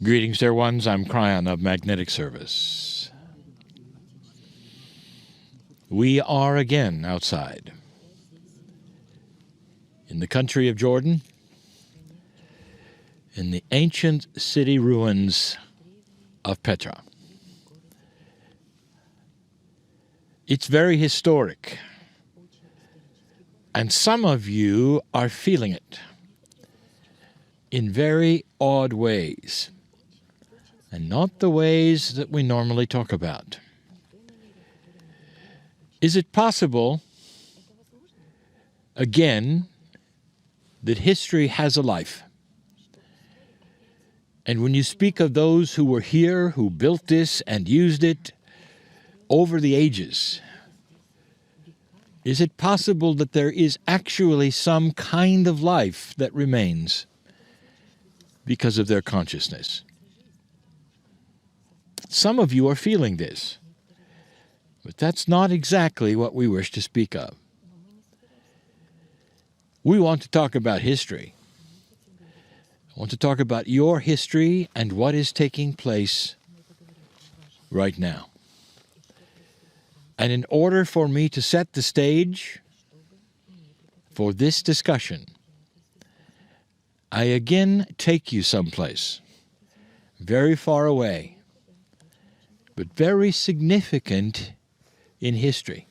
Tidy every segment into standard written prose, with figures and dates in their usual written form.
Greetings, dear ones. I'm Cryon of Magnetic Service. We are again outside in the country of Jordan, in the ancient city ruins of Petra. It's very historic, and some of you are feeling it in very odd ways, and not the ways that we normally talk about. Is it possible, again, that history has a life? And when you speak of those who were here, who built this and used it over the ages, is it possible that there is actually some kind of life that remains because of their consciousness? Some of you are feeling this, but that's not exactly what we wish to speak of. We want to talk about history. I want to talk about your history and what is taking place right now. And in order for me to set the stage for this discussion, I again take you someplace very far away, but very significant in history.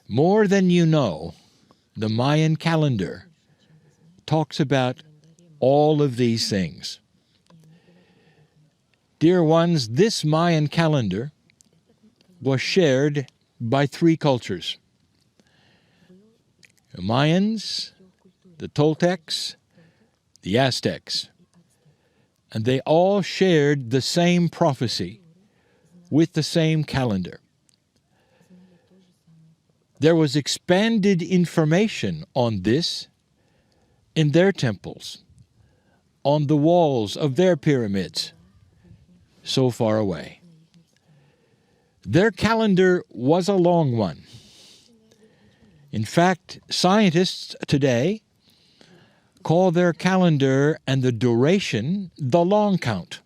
More than you know, the Mayan calendar talks about all of these things. Dear ones, this Mayan calendar was shared by three cultures: the Mayans, the Toltecs, the Aztecs. And they all shared the same prophecy with the same calendar. There was expanded information on this in their temples, on the walls of their pyramids, so far away. Their calendar was a long one. In fact, scientists today call their calendar and the duration the long count.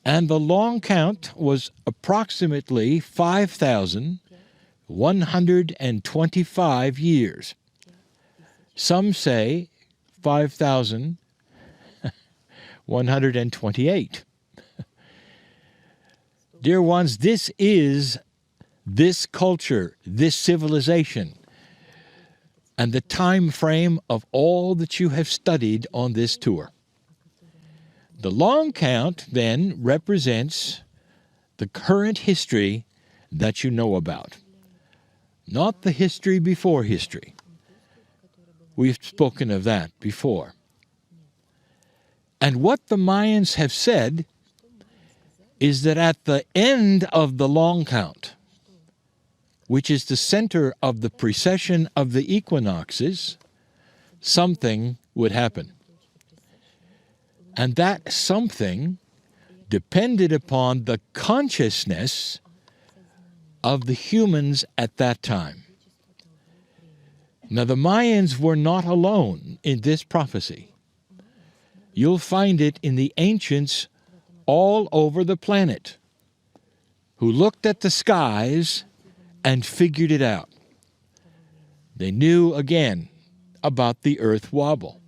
And the long count was approximately 5,125 years. Some say 5,128. Dear ones, this is this culture, this civilization, and the time frame of all that you have studied on this tour. The long count, then, represents the current history that you know about, not the history before history. We've spoken of that before. And what the Mayans have said is that at the end of the long count, which is the center of the precession of the equinoxes, something would happen. And that something depended upon the consciousness of the humans at that time. Now, the Mayans were not alone in this prophecy. You'll find it in the ancients all over the planet, who looked at the skies and figured it out. They knew, again, about the earth wobble.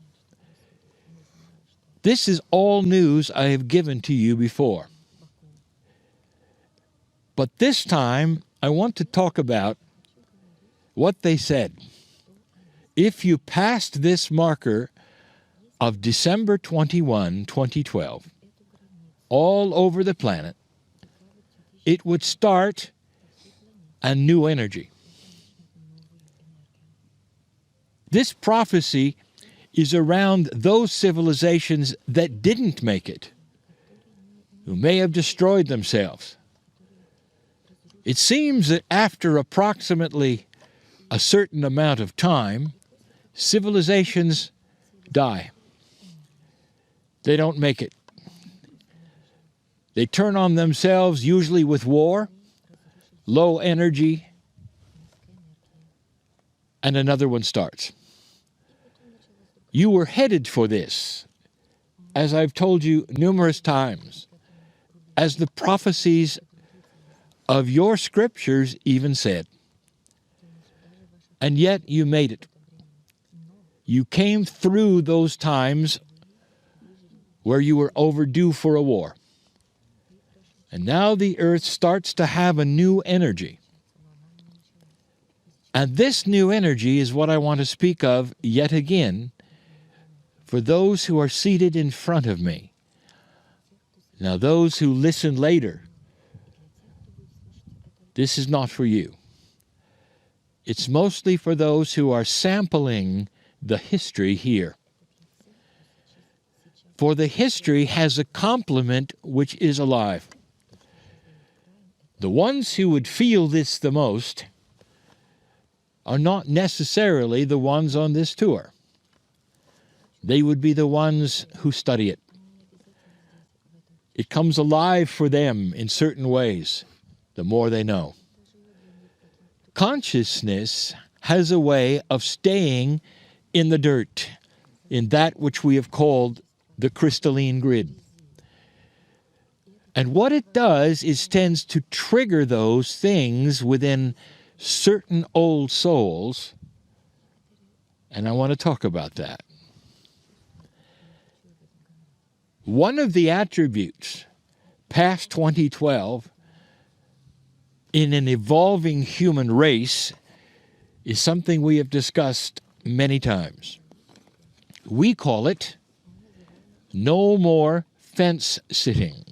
This is all news I have given to you before. But this time, I want to talk about what they said. If you passed this marker of December 21, 2012, all over the planet, it would start a new energy. This prophecy is around those civilizations that didn't make it, who may have destroyed themselves. It seems that after approximately a certain amount of time, civilizations die. They don't make it. They turn on themselves, usually with war, low energy, and another one starts. You were headed for this. as I've told you numerous times, as the prophecies of your scriptures even said. And yet you made it. You came through those times where you were overdue for a war. And now the earth starts to have a new energy. And this new energy is what I want to speak of yet again for those who are seated in front of me. Now, those who listen later, this is not for you. It's mostly for those who are sampling the history here. For the history has a complement which is alive. The ones who would feel this the most are not necessarily the ones on this tour. They would be the ones who study it. It comes alive for them in certain ways, the more they know. Consciousness has a way of staying in the dirt, in that which we have called the crystalline grid. And what it does is tends to trigger those things within certain old souls, and I want to talk about that. One of the attributes past 2012 in an evolving human race is something we have discussed many times. We call it no more fence sitting.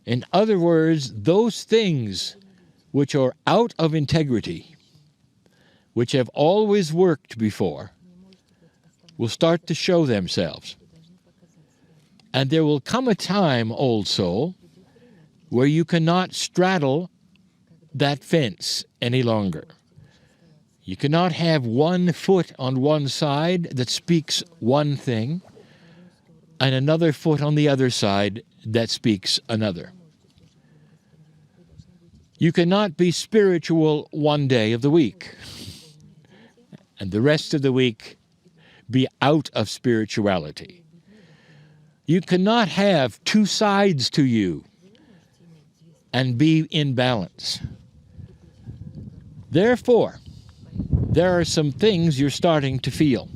In other words, those things which are out of integrity, which have always worked before, will start to show themselves. And there will come a time, old soul, where you cannot straddle that fence any longer. You cannot have one foot on one side that speaks one thing, and another foot on the other side that speaks another. You cannot be spiritual one day of the week, and the rest of the week be out of spirituality. You cannot have two sides to you and be in balance. Therefore, there are some things you're starting to feel.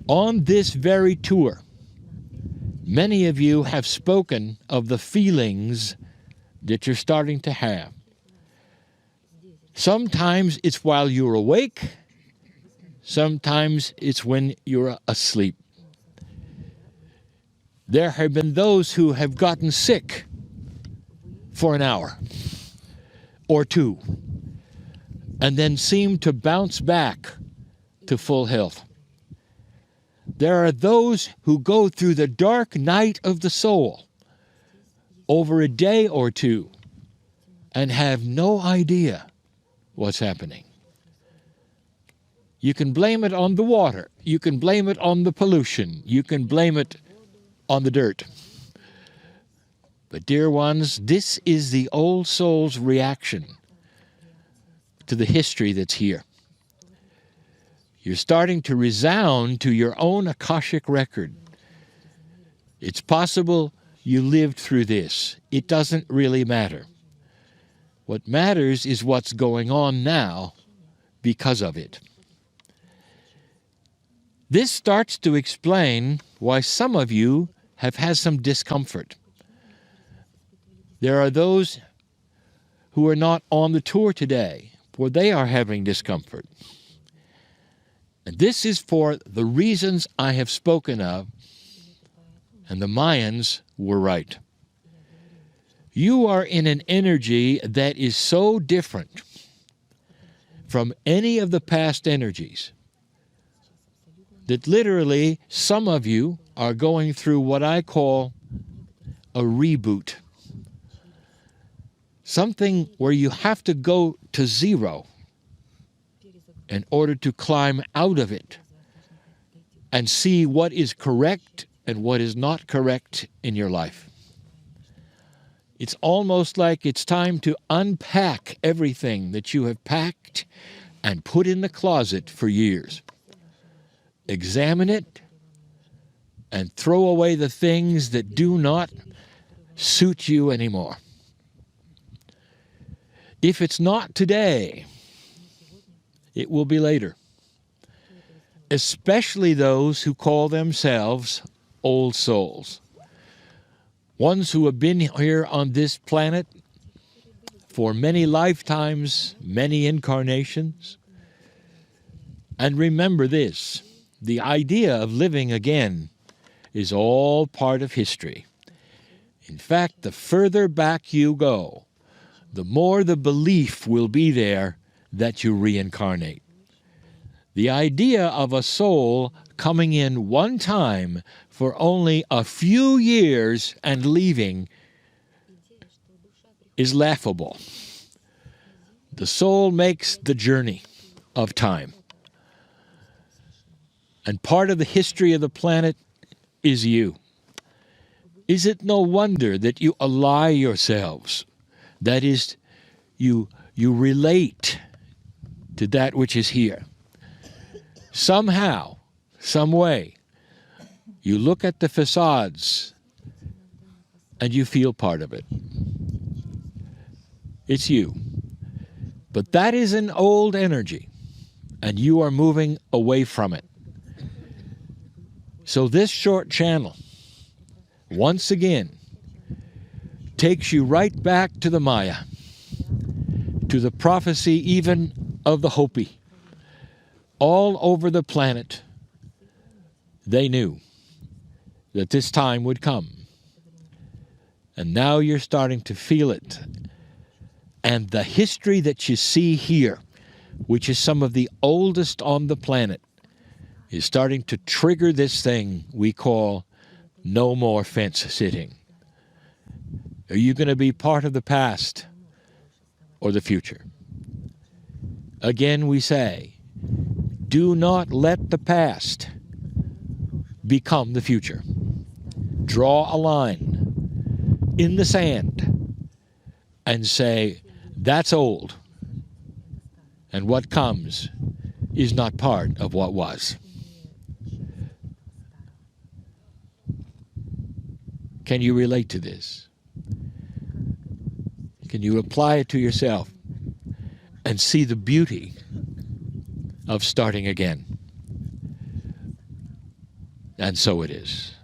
On this very tour, many of you have spoken of the feelings that you're starting to have. Sometimes it's while you're awake, sometimes it's when you're asleep. There have been those who have gotten sick for an hour or two and then seem to bounce back to full health. There are those who go through the dark night of the soul over a day or two and have no idea what's happening. You can blame it on the water. You can blame it on the pollution. You can blame it on the dirt. But dear ones, this is the old soul's reaction to the history that's here. You're starting to resound to your own Akashic record. It's possible you lived through this. It doesn't really matter. What matters is what's going on now because of it. This starts to explain why some of you have had some discomfort. There are those who are not on the tour today, for they are having discomfort. And this is for the reasons I have spoken of, and the Mayans were right. You are in an energy that is so different from any of the past energies that literally some of you are going through what I call a reboot. Something where you have to go to zero in order to climb out of it and see what is correct and what is not correct in your life. It's almost like it's time to unpack everything that you have packed and put in the closet for years. Examine it and throw away the things that do not suit you anymore. If it's not today, it will be later. Especially those who call themselves old souls. Ones who have been here on this planet for many lifetimes, many incarnations. And remember this, the idea of living again is all part of history. In fact, the further back you go, the more the belief will be there that you reincarnate. The idea of a soul coming in one time for only a few years and leaving is laughable. The soul makes the journey of time. And part of the history of the planet is you. Is it no wonder that you ally yourselves? That is, you relate to that which is here. Somehow, some way, you look at the facades and you feel part of it. It's you. But that is an old energy, and you are moving away from it. So this short channel, once again, takes you right back to the Maya, to the prophecy even of the Hopi. All over the planet, they knew that this time would come. And now you're starting to feel it. And the history that you see here, which is some of the oldest on the planet, is starting to trigger this thing we call no more fence sitting. Are you going to be part of the past or the future? Again, we say, do not let the past become the future. Draw a line in the sand and say, that's old, and what comes is not part of what was. Can you relate to this? Can you apply it to yourself and see the beauty of starting again? And so it is.